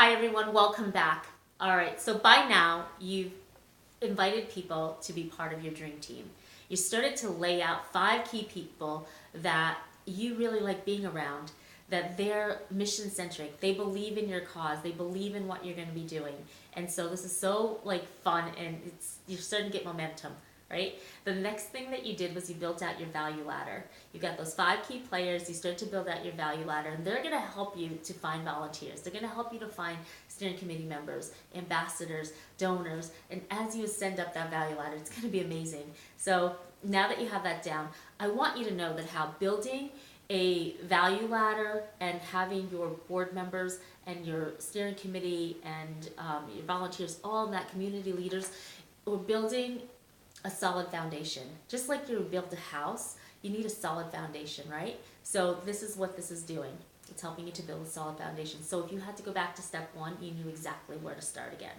Hi everyone, welcome back. All right, so by now you've invited people to be part of your dream team. You started to lay out 5 key people that you really like being around, that they're mission centric. They believe in your cause. They believe in what you're going to be doing. And so this is so like fun, and you're starting to get momentum, right? The next thing that you did was you built out your value ladder. You got those 5 key players, you start to build out your value ladder, and they're going to help you to find volunteers. They're going to help you to find steering committee members, ambassadors, donors, and as you ascend up that value ladder, it's going to be amazing. So now that you have that down, I want you to know that how building a value ladder and having your board members and your steering committee and your volunteers, all in that community leaders, we're building a solid foundation. Just like you build a house, you need a solid foundation, right? So this is what this is doing. It's helping you to build a solid foundation. So if you had to go back to step 1, you knew exactly where to start again.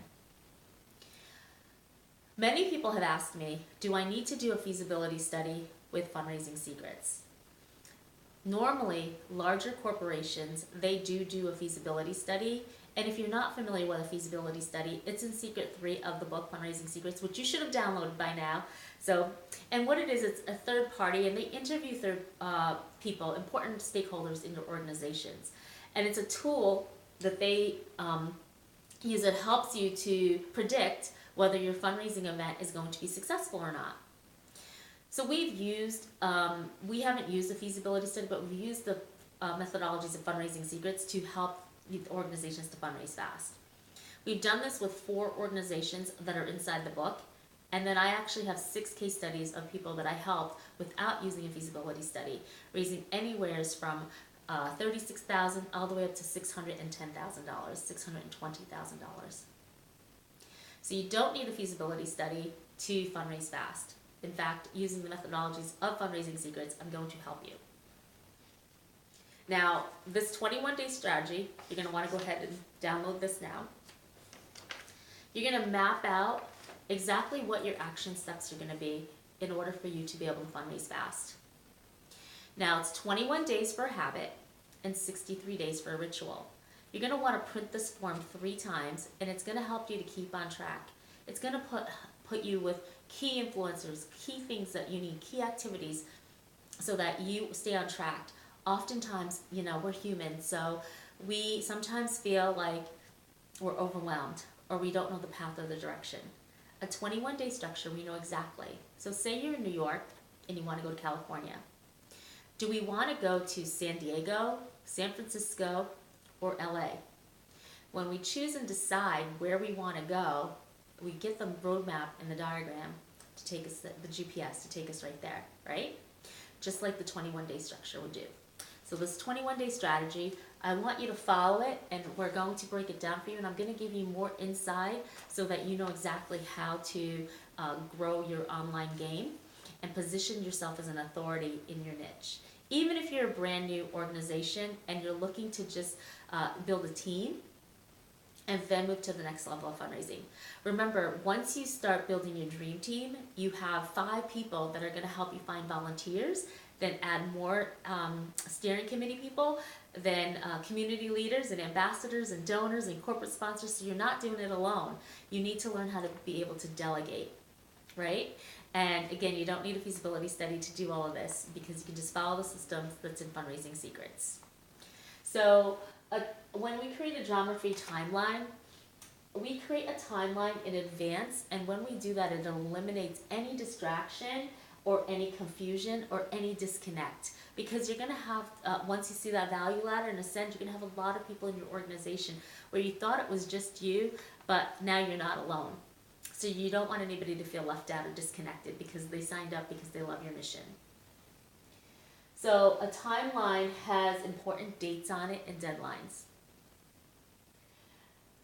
Many people have asked me, do I need to do a feasibility study with Fundraising Secrets? Normally, larger corporations, they do a feasibility study. And if you're not familiar with a feasibility study, it's in Secret 3 of the book, Fundraising Secrets, which you should have downloaded by now. So, and what it is, it's a third party, and they interview people, important stakeholders in your organizations. And it's a tool that they use that helps you to predict whether your fundraising event is going to be successful or not. So we haven't used the feasibility study, but we've used the methodologies of Fundraising Secrets to help organizations to fundraise fast. We've done this with 4 organizations that are inside the book, and then I actually have 6 case studies of people that I helped without using a feasibility study, raising anywhere from $36,000 all the way up to $610,000, $620,000. So you don't need a feasibility study to fundraise fast. In fact, using the methodologies of Fundraising Secrets, I'm going to help you. Now, this 21-day strategy, you're going to want to go ahead and download this now. You're going to map out exactly what your action steps are going to be in order for you to be able to fundraise fast. Now, it's 21 days for a habit and 63 days for a ritual. You're going to want to print this form 3 times, and it's going to help you to keep on track. It's going to put you with key influencers, key things that you need, key activities, so that you stay on track. Oftentimes, we're human, so we sometimes feel like we're overwhelmed or we don't know the path or the direction. A 21-day structure, we know exactly. So say you're in New York and you want to go to California. Do we want to go to San Diego, San Francisco, or LA? When we choose and decide where we want to go, we get the roadmap and the diagram to take us, the GPS to take us right there, right? Just like the 21-day structure would do. So this 21-day strategy, I want you to follow it, and we're going to break it down for you, and I'm going to give you more insight so that you know exactly how to grow your online game and position yourself as an authority in your niche. Even if you're a brand new organization and you're looking to just build a team and then move to the next level of fundraising. Remember, once you start building your dream team, you have 5 people that are going to help you find volunteers, then add more steering committee people, then community leaders and ambassadors and donors and corporate sponsors. So you're not doing it alone. You need to learn how to be able to delegate, right? And again, you don't need a feasibility study to do all of this, because you can just follow the systems that's in Fundraising Secrets. So when we create a drama-free timeline, we create a timeline in advance, and when we do that, it eliminates any distraction or any confusion or any disconnect, because you're going to have, once you see that value ladder and ascend, you're going to have a lot of people in your organization where you thought it was just you, but now you're not alone. So you don't want anybody to feel left out or disconnected because they signed up because they love your mission. So a timeline has important dates on it and deadlines.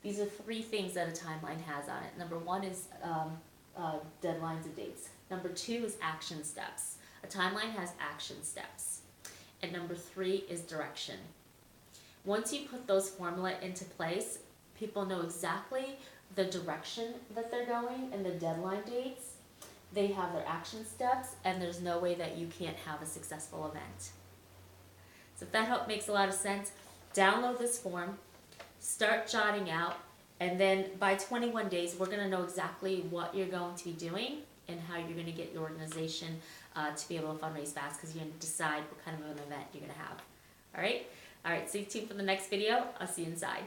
These are 3 things that a timeline has on it. Number 1 is deadlines and dates. Number 2 is action steps. A timeline has action steps. And number 3 is direction. Once you put those formula into place, people know exactly the direction that they're going and the deadline dates. They have their action steps, and there's no way that you can't have a successful event. So if that makes a lot of sense, download this form, start jotting out, and then by 21 days, we're going to know exactly what you're going to be doing and how you're going to get your organization to be able to fundraise fast, because you're going to decide what kind of an event you're going to have. All right? All right, stay tuned for the next video. I'll see you inside.